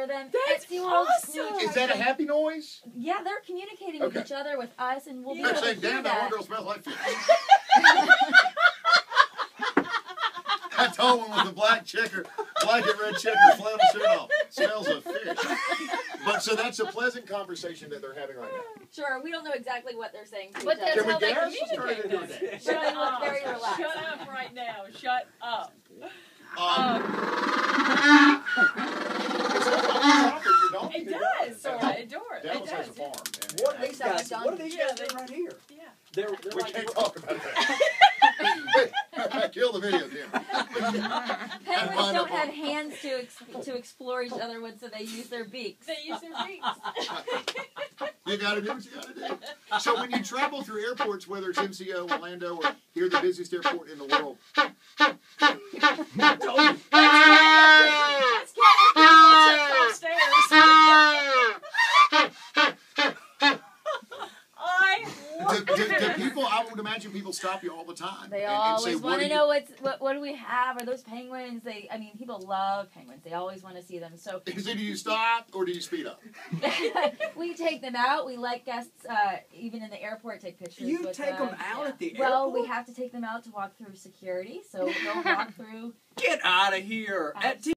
for them. That's awesome. Is that a happy noise? Yeah, they're communicating with each other, with us, and we'll be They're able to saying, hear damn, that that. one girl smells like fish. I told one with a black and red checker flannel shirt off. Smells of fish. But so that's a pleasant conversation that they're having right now. Sure, we don't know exactly what they're saying to But each other. that's Can we how they guess? communicate. Let's try to do it. But they look very relaxed. Shut up right now. Shut up. It does, Sora. It does. Dallas has a farm. What are these guys? What are these guys doing right here? Yeah. They're We like, can't talk about that. Kill the video, Jim. Penguins don't have hands to explore each other with, so they use their beaks. They use their beaks. You gotta do what you gotta do. So when you travel through airports, whether it's MCO, Orlando, or here the busiest airport in the world, That's Kevin upstairs. do people, I would imagine people stop you all the time. They and say, always want to know what do we have? Are those penguins? People love penguins. They always want to see them. So do you stop or do you speed up? we take them out. We let guests, even in the airport, take pictures. you with take them out at the Well, airport? we have to take them out to walk through security. So they'll walk through. Get out of here. At